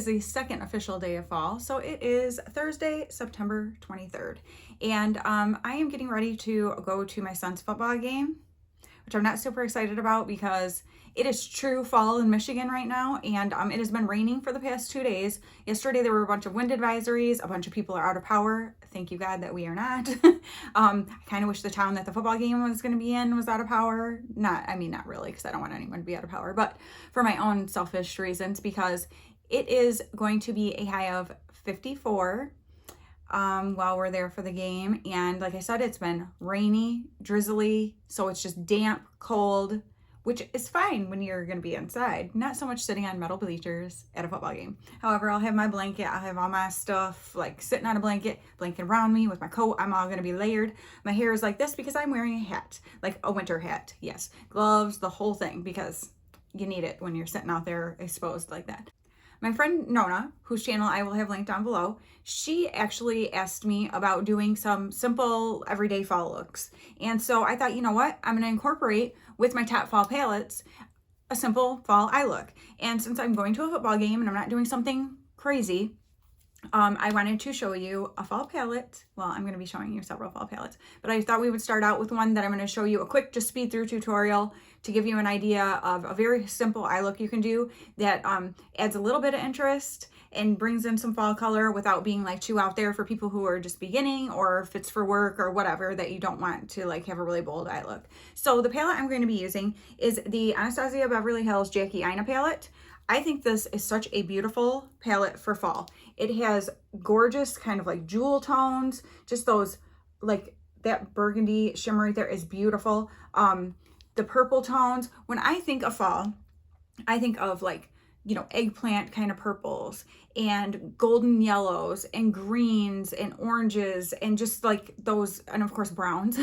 the second official day of fall. So it is Thursday, September 23rd. And I am getting ready to go to my son's football game, which I'm not super excited about because it is true fall in Michigan right now, and it has been raining for the past 2 days. Yesterday there were a bunch of wind advisories, a bunch of people are out of power. Thank you God that we are not. I kind of wish the town that the football game was going to be in was out of power. Not really, because I don't want anyone to be out of power, but for my own selfish reasons, because it is going to be a high of 54 while we're there for the game. And like I said, it's been rainy, drizzly, so it's just damp, cold, which is fine when you're going to be inside. Not so much sitting on metal bleachers at a football game. However, I'll have my blanket, I'll have all my stuff like sitting on a blanket around me with my coat. I'm all going to be layered. My hair is like this because I'm wearing a hat, like a winter hat. Yes, gloves, the whole thing, because you need it when you're sitting out there exposed like that. My friend Nona, whose channel I will have linked down below, she actually asked me about doing some simple everyday fall looks. And so I thought, you know what? I'm going to incorporate with my top fall palettes a simple fall eye look. And since I'm going to a football game and I'm not doing something crazy, I wanted to show you a fall palette. Well, I'm going to be showing you several fall palettes, but I thought we would start out with one that I'm going to show you a quick, just speed through tutorial to give you an idea of a very simple eye look you can do that adds a little bit of interest and brings in some fall color without being like too out there for people who are just beginning, or if it's for work or whatever that you don't want to like have a really bold eye look. So the palette I'm going to be using is the Anastasia Beverly Hills Jackie Aina palette. I think this is such a beautiful palette for fall. It has gorgeous kind of like jewel tones, just those, like that burgundy shimmer right there is beautiful. The purple tones, when I think of fall, I think of like, you know, eggplant kind of purples and golden yellows and greens and oranges and just like those, and of course browns.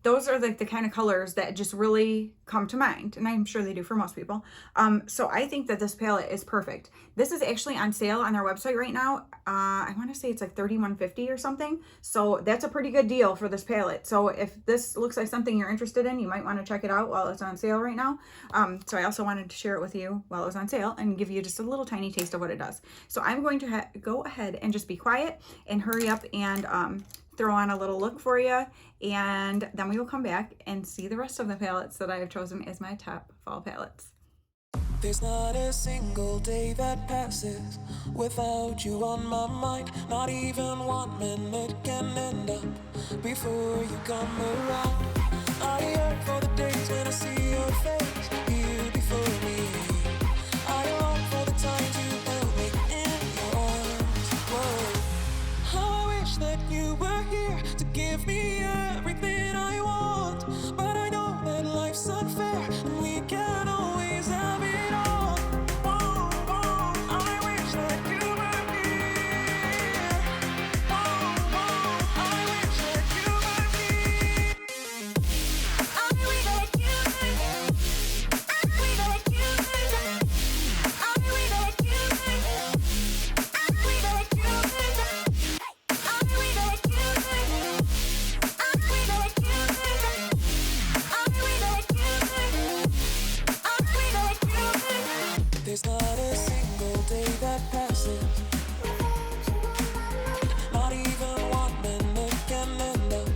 Those are like the kind of colors that just really come to mind, and I'm sure they do for most people. So I think that this palette is perfect. This is actually on sale on their website right now. I want to say it's like $31.50 or something. So that's a pretty good deal for this palette. So if this looks like something you're interested in, you might want to check it out while it's on sale right now. So I also wanted to share it with you while it was on sale and give you just a little tiny taste of what it does. So I'm going to go ahead and just be quiet and hurry up and throw on a little look for you, and then we will come back and see the rest of the palettes that I have chosen as my top fall palettes. There's not a single day that passes without you on my mind. Not even 1 minute can end up before you come around. I yearn for the days when I see your face here before me. I long for the times you held me in your arms. Whoa. How I wish that you were here to give me everything I want, but I know that life's unfair and we can't always have it all. Whoa, whoa, I wish that you were here. Whoa, whoa, I wish that you were here. I wish that you were here. I wish that you were here. I wish that you were here. I wish that you were here. I wish that you were here. I wish that you were here. I wish that you were here. I wish that you were here. There's not a single day that passes, not even 1 minute can end up.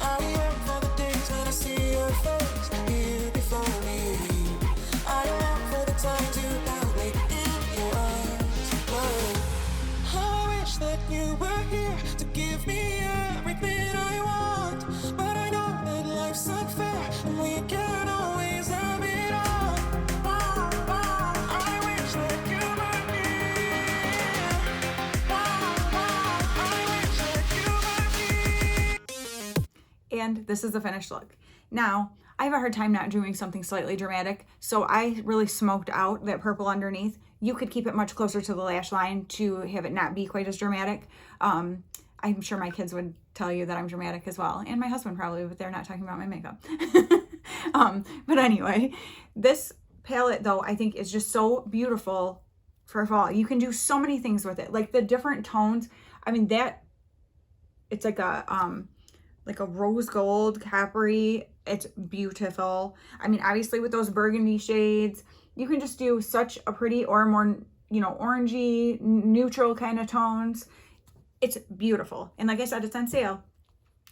I yearn for the days when I see your face here before me. I long for the times you held me in your arms. Whoa. How I wish that you were here to give me everything I want, but I know that life's unfair and we can't always have it all. Whoa, whoa, I wish that you were here. Whoa, whoa, I wish that you were here. And this is the finished look. Now, I have a hard time not doing something slightly dramatic, so I really smoked out that purple underneath. You could keep it much closer to the lash line to have it not be quite as dramatic. I'm sure my kids would tell you that I'm dramatic as well, and my husband probably, but they're not talking about my makeup. But anyway, this palette though, I think is just so beautiful for fall. You can do so many things with it, like the different tones. I mean, that it's like a rose gold coppery. It's beautiful. I mean, obviously with those burgundy shades, you can just do such a pretty or more, you know, orangey, neutral kind of tones. It's beautiful. And like I said, it's on sale.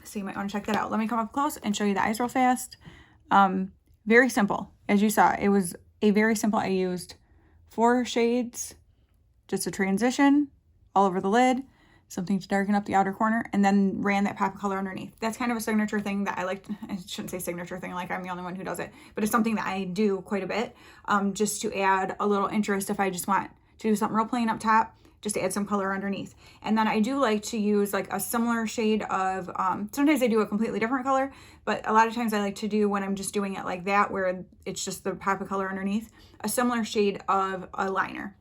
So you might want to check that out. Let me come up close and show you the eyes real fast. Very simple. As you saw, it was a very simple. I used 4 shades, just a transition all over the lid, something to darken up the outer corner, and then ran that pop of color underneath. That's kind of a signature thing that I like. I shouldn't say signature thing like I'm the only one who does it, but it's something that I do quite a bit, just to add a little interest if I just want to do something real plain up top, just to add some color underneath. And then I do like to use like a similar shade of, sometimes I do a completely different color, but a lot of times I like to do, when I'm just doing it like that, where it's just the pop of color underneath, a similar shade of a liner.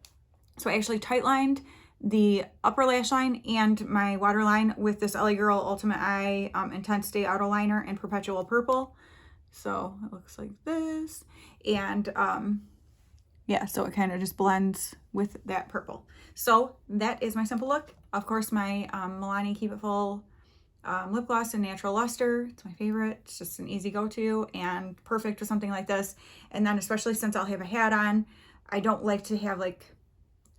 So I actually tight lined the upper lash line and my waterline with this LA Girl Ultimate Eye Intense Day Outer Liner in Perpetual Purple. So it looks like this. And yeah, so it kind of just blends with that purple. So that is my simple look. Of course, my Milani Keep It Full lip gloss in Natural Luster. It's my favorite. It's just an easy go-to and perfect for something like this. And then especially since I'll have a hat on, I don't like to have like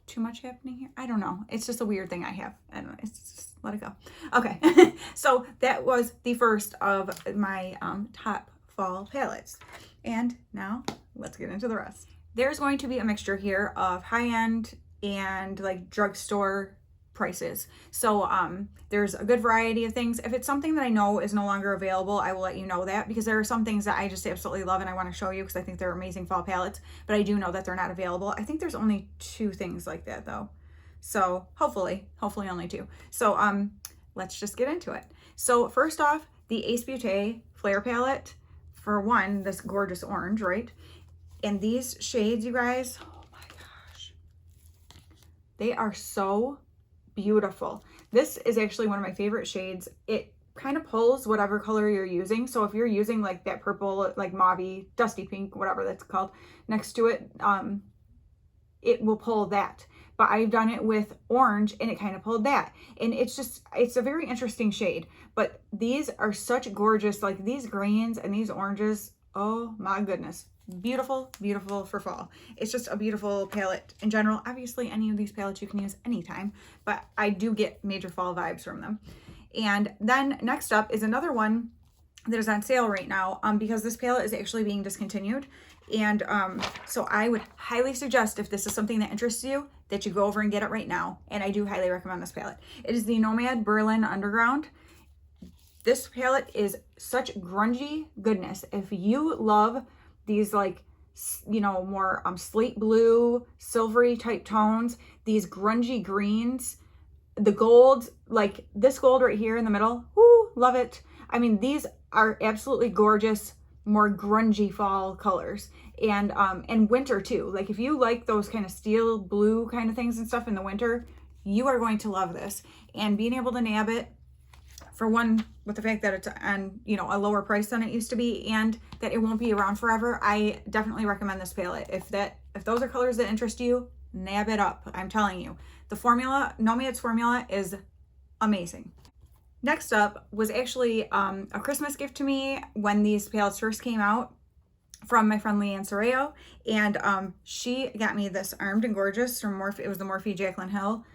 too much happening here. I don't know. It's just a weird thing I have. I don't know. It's just, let it go. Okay. So that was the first of my top fall palettes. And now let's get into the rest. There's going to be a mixture here of high-end and like drugstore prices. So there's a good variety of things. If it's something that I know is no longer available, I will let you know that, because there are some things that I just absolutely love and I want to show you because I think they're amazing fall palettes, but I do know that they're not available. I think there's only 2 things like that though. So hopefully only 2. So let's just get into it. So first off, the Ace Beauté Flare palette. For one, this gorgeous orange, right? And these shades, you guys, oh my gosh, they are so beautiful. This is actually one of my favorite shades. It kind of pulls whatever color you're using. So if you're using like that purple, like mauve, dusty pink, whatever that's called, next to it, it will pull that. But I've done it with orange and it kind of pulled that. And it's just, it's a very interesting shade. But these are such gorgeous, like these greens and these oranges, oh my goodness. Beautiful, beautiful for fall. It's just a beautiful palette in general. Obviously, any of these palettes you can use anytime, but I do get major fall vibes from them. And then next up is another one that is on sale right now, because this palette is actually being discontinued. And so I would highly suggest, if this is something that interests you, that you go over and get it right now. And I do highly recommend this palette. It is the Nomad Berlin Underground. This palette is such grungy goodness. If you love these like, you know, more slate blue, silvery type tones, these grungy greens, the gold, like this gold right here in the middle, whoo, love it. I mean, these are absolutely gorgeous, more grungy fall colors. And winter too. Like if you like those kind of steel blue kind of things and stuff in the winter, you are going to love this. And being able to nab it, for one, with the fact that it's on, you know, a lower price than it used to be, and that it won't be around forever, I definitely recommend this palette. If those are colors that interest you, nab it up. I'm telling you, the formula, Nomad's formula, is amazing. Next up was actually a Christmas gift to me when these palettes first came out, from my friend Leanne Soreo, and she got me this Armed and Gorgeous from Morphe. It was the Morphe Jaclyn Hill.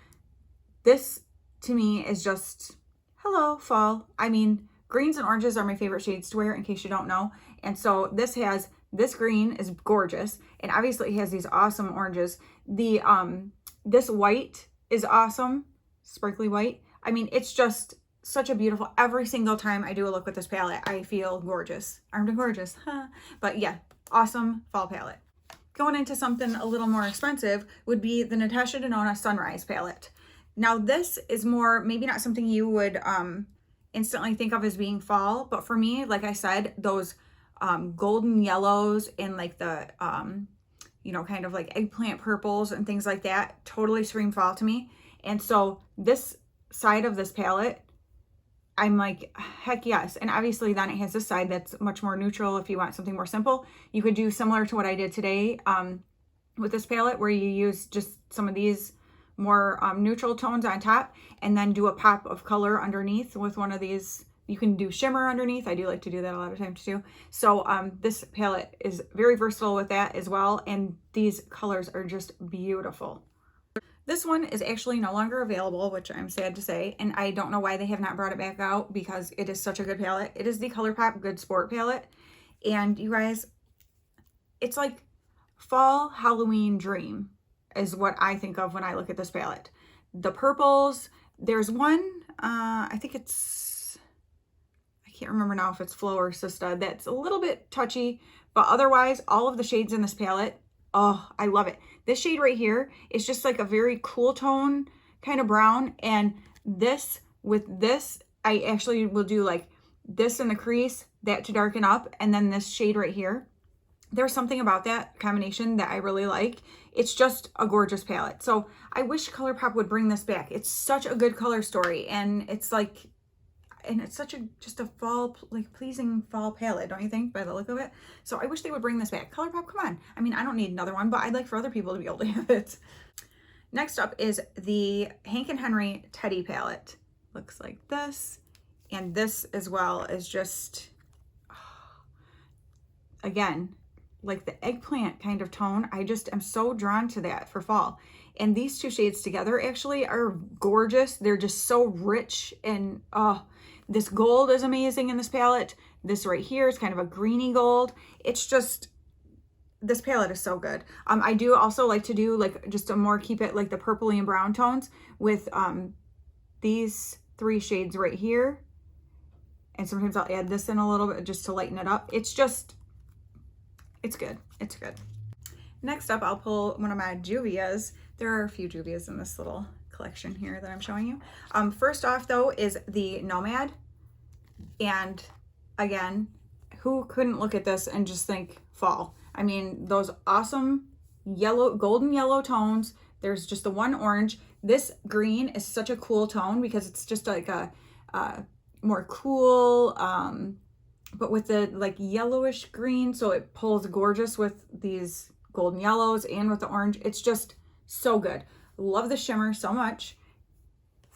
This to me is just, hello, fall. I mean, greens and oranges are my favorite shades to wear, in case you don't know. And so this green is gorgeous. And obviously it has these awesome oranges. This white is awesome. Sparkly white. I mean, it's just such a beautiful, every single time I do a look with this palette, I feel gorgeous. Armed and Gorgeous. Huh? But yeah, awesome fall palette. Going into something a little more expensive would be the Natasha Denona Sunrise palette. Now this is more, maybe not something you would instantly think of as being fall, but for me, like I said, those golden yellows and like the, you know, kind of like eggplant purples and things like that totally scream fall to me. And so this side of this palette, I'm like, heck yes. And obviously then it has this side that's much more neutral. If you want something more simple, you could do similar to what I did today with this palette, where you use just some of these more neutral tones on top and then do a pop of color underneath with one of these you can do shimmer underneath. I do like to do that a lot of times too. So this palette is very versatile with that as well. And these colors are just beautiful. This one is actually no longer available, which I'm sad to say, and I don't know why they have not brought it back out because it is such a good palette. It is the ColourPop Good Sport palette, and you guys, it's like fall Halloween dream is what I think of when I look at this palette. The purples, there's one, I think it's, I can't remember now if it's Flo or Sista, that's a little bit touchy, but otherwise all of the shades in this palette, oh, I love it. This shade right here is just like a very cool tone kind of brown. And this with this, I actually will do like this in the crease, that to darken up, and then this shade right here. There's something about that combination that I really like. It's just a gorgeous palette. So I wish ColourPop would bring this back. It's such a good color story, and it's like, and it's such a just a fall, like pleasing fall palette, don't you think, by the look of it? So I wish they would bring this back. ColourPop, come on. I mean, I don't need another one, but I'd like for other people to be able to have it. Next up is the Hank and Henry Teddy palette. Looks like this. And this as well is just, again, like the eggplant kind of tone. I just am so drawn to that for fall. And these two shades together actually are gorgeous. They're just so rich, and this gold is amazing in this palette. This right here is kind of a greeny gold. It's just, this palette is so good. I do also like to do like just a more, keep it like the purpley and brown tones with these three shades right here. And sometimes I'll add this in a little bit just to lighten it up. It's just, it's good. It's good. Next up, I'll pull one of my Juvias. There are a few Juvias in this little collection here that I'm showing you. First off though is the Nomad. And again, who couldn't look at this and just think fall? I mean, those awesome yellow, golden yellow tones. There's just the one orange. This green is such a cool tone because it's just like a more cool, but with the like yellowish green. So it pulls gorgeous with these golden yellows and with the orange. It's just so good. Love the shimmer so much.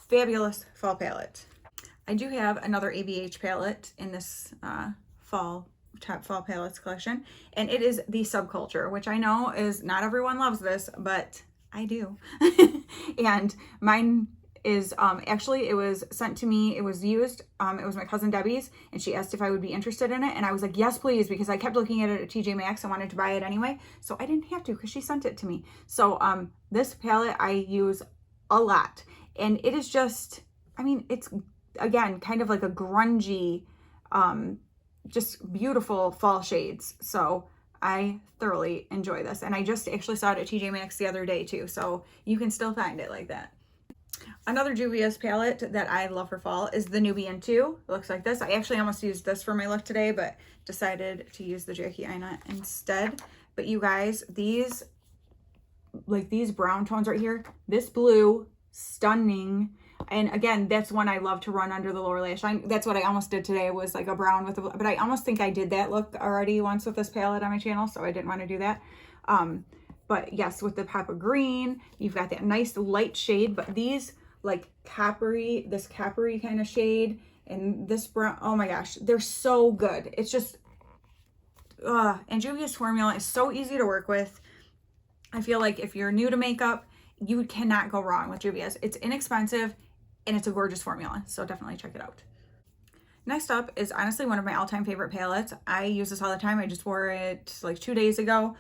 Fabulous fall palette. I do have another ABH palette in this top fall palettes collection, and it is the Subculture, which I know is not everyone loves this, but I do. And mine is actually, it was sent to me, it was used, it was my cousin Debbie's, and she asked if I would be interested in it, and I was like, yes please, because I kept looking at it at TJ Maxx and wanted to buy it anyway, so I didn't have to because she sent it to me. So this palette I use a lot, and it is just, I mean, it's again kind of like a grungy, just beautiful fall shades. So I thoroughly enjoy this, and I just actually saw it at TJ Maxx the other day too, so you can still find it like that. Another Juvia's palette that I love for fall is the Nubian 2. It looks like this. I actually almost used this for my look today, but decided to use the Jackie Aina instead. But you guys, these, like these brown tones right here, this blue, stunning. And again, that's one I love to run under the lower lash line. That's what I almost did today, was like a brown with a, but I almost think I did that look already once with this palette on my channel, so I didn't want to do that. But yes, with the pop of green, you've got that nice light shade, but these like coppery, this coppery kind of shade, and this brown, oh my gosh, they're so good. It's just, and Juvia's formula is so easy to work with. I feel like if you're new to makeup, you cannot go wrong with Juvia's. It's inexpensive and it's a gorgeous formula, so definitely check it out. Next up is honestly one of my all-time favorite palettes. I use this all the time. I just wore it like 2 days ago.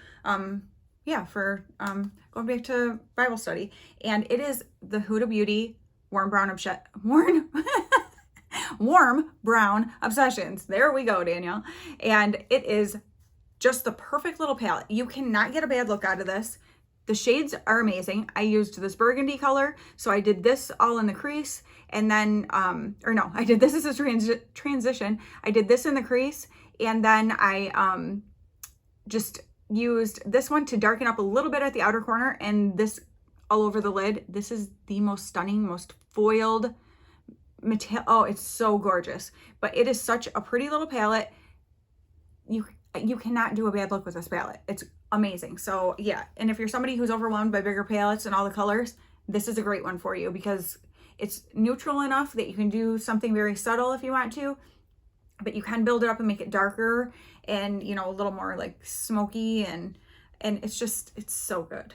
Yeah, for going back to Bible study, and it is the Huda Beauty Warm Brown Warm Brown Obsessions. There we go, Danielle. And it is just the perfect little palette. You cannot get a bad look out of this. The shades are amazing. I used this burgundy color, so I did this all in the crease, and then, or no, I did this as a transition. I did this in the crease, and then I just used this one to darken up a little bit at the outer corner, and this all over the lid. This is the most stunning, most foiled material. Oh, it's so gorgeous. But it is such a pretty little palette. You cannot do a bad look with this palette. It's amazing. So yeah, and if you're somebody who's overwhelmed by bigger palettes and all the colors, this is a great one for you, because It's neutral enough that you can do something very subtle if you want to, but you can build it up and make it darker and, you know, a little more like smoky, and it's so good.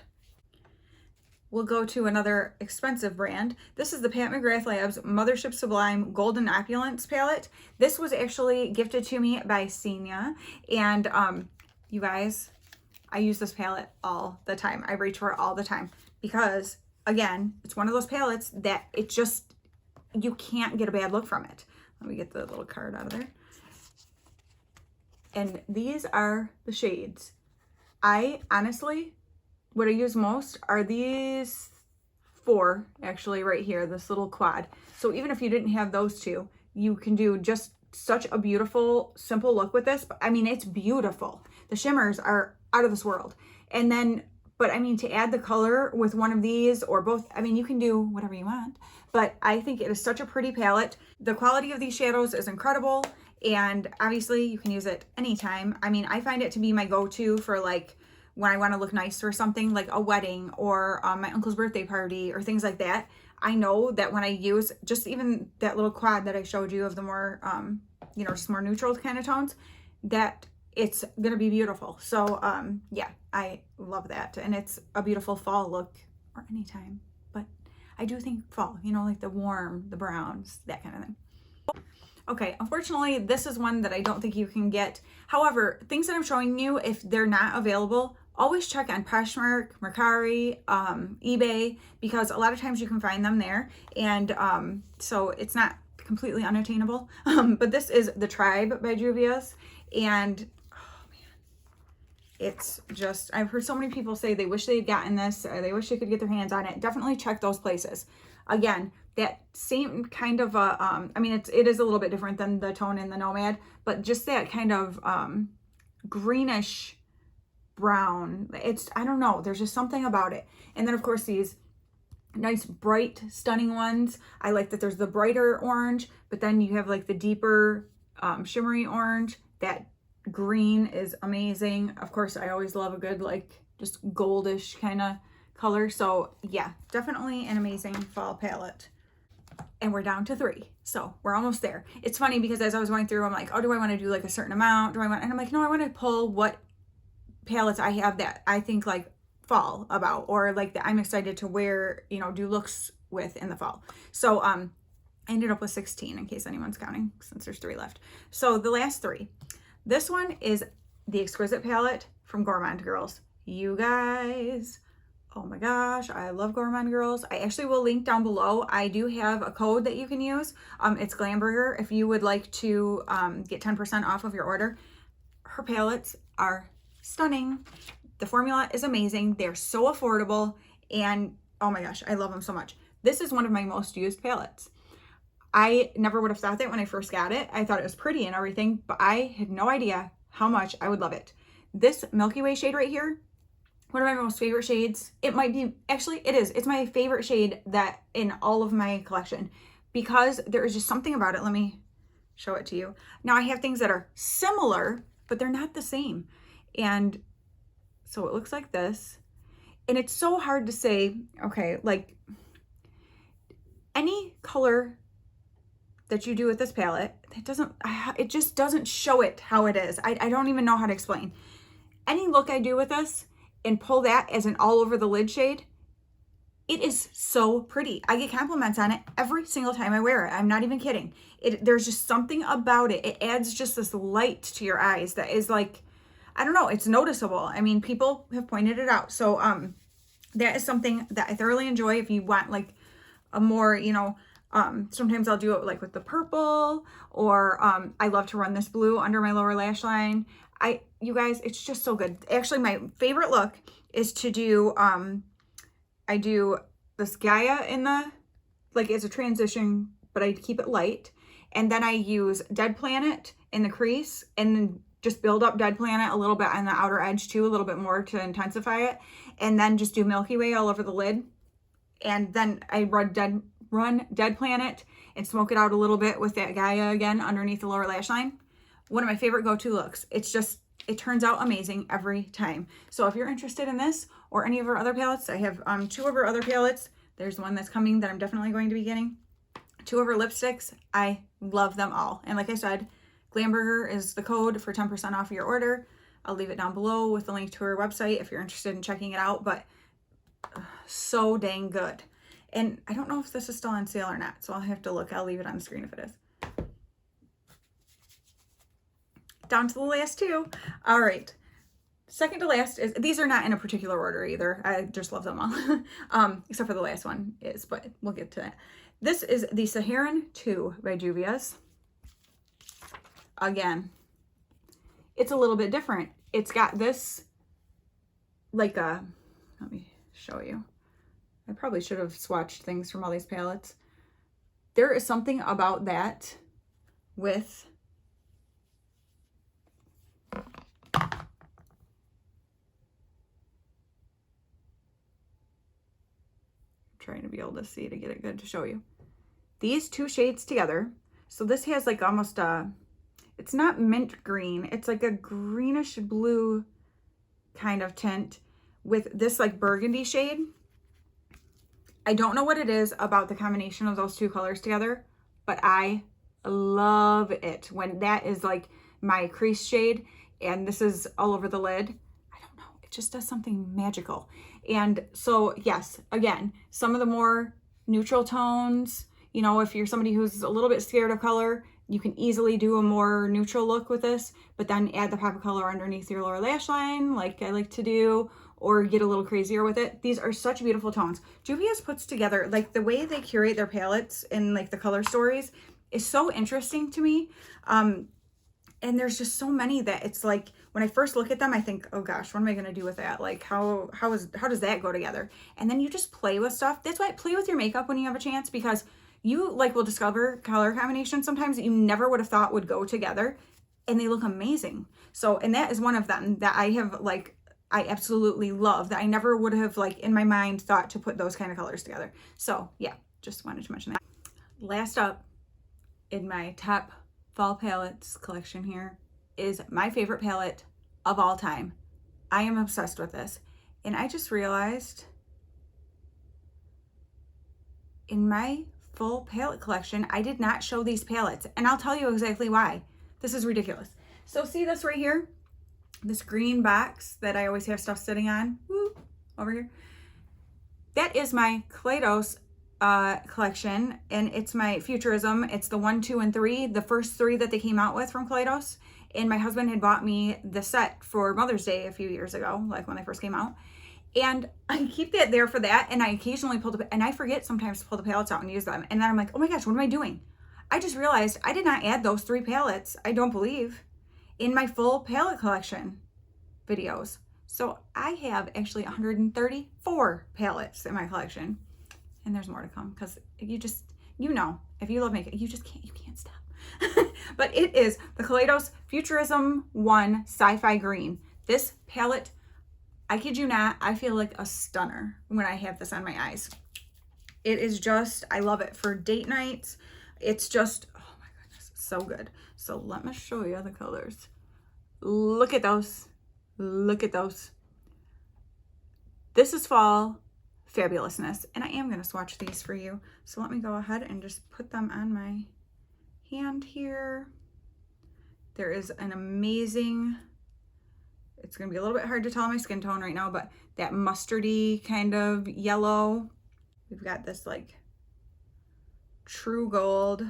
We'll go to another expensive brand. This is the Pat McGrath Labs Mothership Sublime Golden Opulence palette. This was actually gifted to me by Senia, and you guys, I use this palette all the time. I reach for it all the time because, again, it's one of those palettes that you can't get a bad look from it. Let me get the little card out of there. And these are the shades. I honestly, what I use most are these 4, actually, right here, this little quad. So even if you didn't have those 2, you can do just such a beautiful, simple look with this. I mean, it's beautiful. The shimmers are out of this world. And then, but I mean, to add the color with one of these or both, I mean, you can do whatever you want. But I think it is such a pretty palette. The quality of these shadows is incredible. And obviously, you can use it anytime. I mean, I find it to be my go-to for like, when I want to look nice for something like a wedding or my uncle's birthday party or things like that. I know that when I use just even that little quad that I showed you of the more, you know, just more neutral kind of tones, that it's going to be beautiful. So, yeah, I love that. And it's a beautiful fall look or anytime. But I do think fall, you know, like the warm, the browns, that kind of thing. Okay, unfortunately, this is one that I don't think you can get. However, things that I'm showing you, if they're not available, always check on Poshmark, Mercari, eBay, because a lot of times you can find them there. And so it's not completely unattainable. But this is The Tribe by Juvia's. And oh man, it's just, I've heard so many people say they wish they had gotten this, or they wish they could get their hands on it. Definitely check those places. Again, that same kind of, I mean, it is a little bit different than the tone in the Nomad, but just that kind of greenish brown. I don't know, there's just something about it. And then of course these nice bright stunning ones. I like that there's the brighter orange, but then you have like the deeper shimmery orange. That green is amazing. Of course, I always love a good like just goldish kind of color. So yeah, definitely an amazing fall palette. And we're down to 3. So we're almost there. It's funny because as I was going through, I'm like, oh, do I want to do like a certain amount? And I'm like, no, I want to pull what palettes I have that I think like fall about, or like that I'm excited to wear, you know, do looks with in the fall. So I ended up with 16 in case anyone's counting, since there's 3 left. So the last 3. This one is the Exquisite palette from Gourmand Girls. You guys, oh my gosh, I love Gourmand Girls. I actually will link down below. I do have a code that you can use. It's Glamburger if you would like to get 10% off of your order. Her palettes are stunning. The formula is amazing. They're so affordable, and oh my gosh, I love them so much. This is one of my most used palettes. I never would have thought that when I first got it. I thought it was pretty and everything, but I had no idea how much I would love it. This Milky Way shade right here, one of my most favorite shades. It might be, actually it is. It's my favorite shade that in all of my collection, because there is just something about it. Let me show it to you. Now I have things that are similar, but they're not the same. And so it looks like this. And it's so hard to say, okay, like any color that you do with this palette, it just doesn't show it how it is. I don't even know how to explain. Any look I do with this and pull that as an all over the lid shade, it is so pretty. I get compliments on it every single time I wear it. I'm not even kidding. There's just something about it. It adds just this light to your eyes that is like, I don't know, it's noticeable. I mean, people have pointed it out. So that is something that I thoroughly enjoy. If you want like a more, you know, sometimes I'll do it like with the purple, or I love to run this blue under my lower lash line. You guys, it's just so good. Actually, my favorite look is to do, I do this Gaia in the, like as a transition, but I keep it light. And then I use Dead Planet in the crease, and then just build up Dead Planet a little bit on the outer edge too, a little bit more to intensify it. And then just do Milky Way all over the lid. And then I run Dead Planet and smoke it out a little bit with that Gaia again underneath the lower lash line. One of my favorite go-to looks. It's just, it turns out amazing every time. So if you're interested in this or any of our other palettes, I have 2 of our other palettes. There's one that's coming that I'm definitely going to be getting. Two of her lipsticks, I love them all. And like I said, Glamburger is the code for 10% off your order. I'll leave it down below with the link to her website if you're interested in checking it out, but so dang good. And I don't know if this is still on sale or not, so I'll have to look. I'll leave it on the screen if it is. Down to the last two. All right. Second to last is, these are not in a particular order either. I just love them all. Except for the last one is, but we'll get to that. This is the Saharan 2 by Juvia's. Again, it's a little bit different. It's got this, like a, let me show you. I probably should have swatched things from all these palettes. There is something about that with trying to be able to see to get it good to show you. These two shades together. So this has like almost a, it's not mint green. It's like a greenish blue kind of tint with this like burgundy shade. I don't know what it is about the combination of those two colors together, but I love it when that is like my crease shade and this is all over the lid. I don't know, it just does something magical. And so yes, again, some of the more neutral tones, you know, if you're somebody who's a little bit scared of color, you can easily do a more neutral look with this, but then add the pop of color underneath your lower lash line like I like to do, or get a little crazier with it. These are such beautiful tones. Juvia's puts together, like the way they curate their palettes and like the color stories is so interesting to me. And there's just so many that it's like, when I first look at them, I think, oh gosh, what am I gonna do with that? Like how does that go together? And then you just play with stuff. That's why play with your makeup when you have a chance, because you like will discover color combinations sometimes that you never would have thought would go together, and they look amazing. So, and that is one of them that I have like, I absolutely love, that I never would have like in my mind thought to put those kind of colors together. So yeah, just wanted to mention that. Last up in my top fall palettes collection here is my favorite palette of all time. I am obsessed with this. And I just realized in my full palette collection, I did not show these palettes. And I'll tell you exactly why. This is ridiculous. So see this right here? This green box that I always have stuff sitting on, woo, over here. That is my Kaleidos collection, and it's my Futurism. It's the 1, 2, and 3, the first 3 that they came out with from Kaleidos. And my husband had bought me the set for Mother's Day a few years ago, like when they first came out. And I keep that there for that, and I occasionally pull the, and I forget sometimes to pull the palettes out and use them. And then I'm like, oh my gosh, what am I doing? I just realized I did not add those 3 palettes, I don't believe, in my full palette collection videos. So I have actually 134 palettes in my collection. And there's more to come, because you just, you know, if you love makeup, you can't stop. But it is the Kaleidos Futurism 1 Sci-Fi Green. This palette, I kid you not, I feel like a stunner when I have this on my eyes. It is just, I love it for date nights. It's just, oh my goodness, so good. So let me show you the colors. Look at those. Look at those. This is fall fabulousness, and I am going to swatch these for you. So let me go ahead and just put them on my hand here. There is an amazing, it's going to be a little bit hard to tell my skin tone right now, but that mustardy kind of yellow. We've got this like true gold.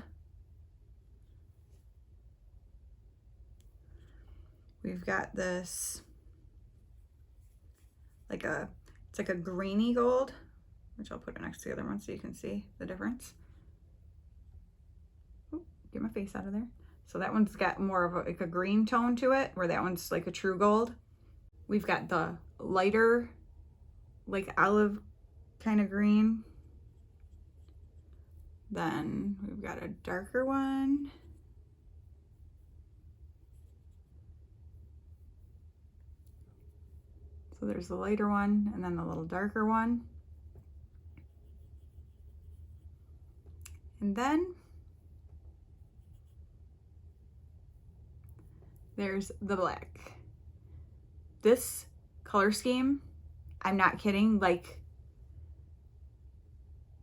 We've got this like a, it's like a greeny gold, which I'll put it next to the other one so you can see the difference. Ooh, get my face out of there. So that one's got more of a, like a green tone to it, where that one's like a true gold. We've got the lighter, like olive kind of green. Then we've got a darker one. So there's the lighter one, and then the little darker one. And then there's the black. This color scheme, I'm not kidding, like,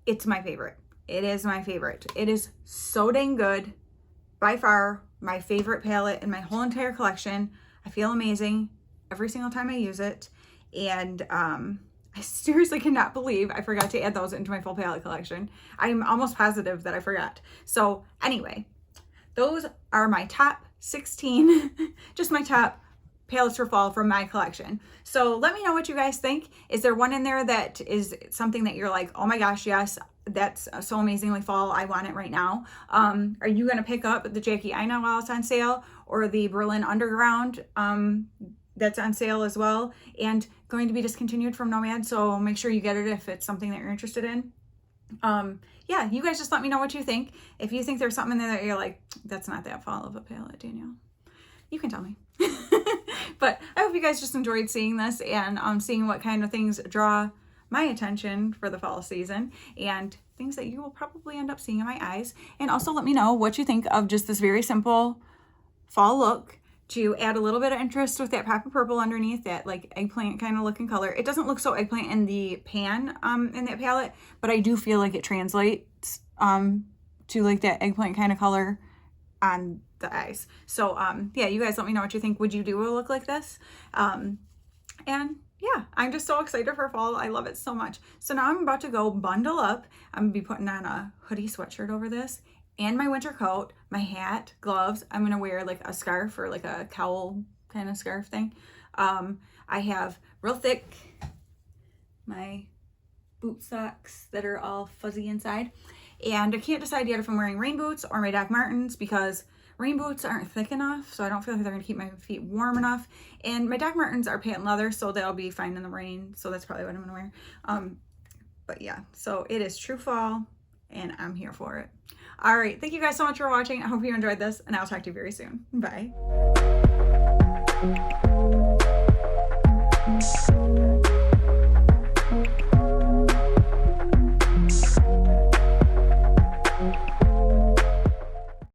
it's my favorite. It is my favorite. It is so dang good. By far my favorite palette in my whole entire collection. I feel amazing every single time I use it. And I seriously cannot believe I forgot to add those into my full palette collection. I'm almost positive that I forgot. So anyway, those are my top 16, just my top palettes for fall from my collection. So let me know what you guys think. Is there one in there that is something that you're like, oh my gosh, yes, that's so amazingly fall, I want it right now? Are you gonna pick up the Jackie Aina while it's on sale, or the Berlin Underground that's on sale as well, and going to be discontinued from Nomad, so make sure you get it if it's something that you're interested in. Yeah, you guys just let me know what you think. If you think there's something in there that you're like, that's not that fall of a palette, Danielle, you can tell me. But I hope you guys just enjoyed seeing this and seeing what kind of things draw my attention for the fall season, and things that you will probably end up seeing in my eyes. And also let me know what you think of just this very simple fall look, to add a little bit of interest with that pop of purple underneath, that like eggplant kind of looking color. It doesn't look so eggplant in the pan in that palette, but I do feel like it translates to like that eggplant kind of color on the eyes. So yeah, you guys let me know what you think. Would you do a look like this? And yeah, I'm just so excited for fall. I love it so much. So now I'm about to go bundle up. I'm gonna be putting on a hoodie sweatshirt over this, and my winter coat, my hat, gloves. I'm gonna wear like a scarf, or like a cowl kind of scarf thing. I have real thick, my boot socks that are all fuzzy inside. And I can't decide yet if I'm wearing rain boots or my Doc Martens, because rain boots aren't thick enough, so I don't feel like they're gonna keep my feet warm enough. And my Doc Martens are patent leather, so they'll be fine in the rain. So that's probably what I'm gonna wear. But yeah, so it is true fall, and I'm here for it. All right, thank you guys so much for watching. I hope you enjoyed this, and I'll talk to you very soon. Bye.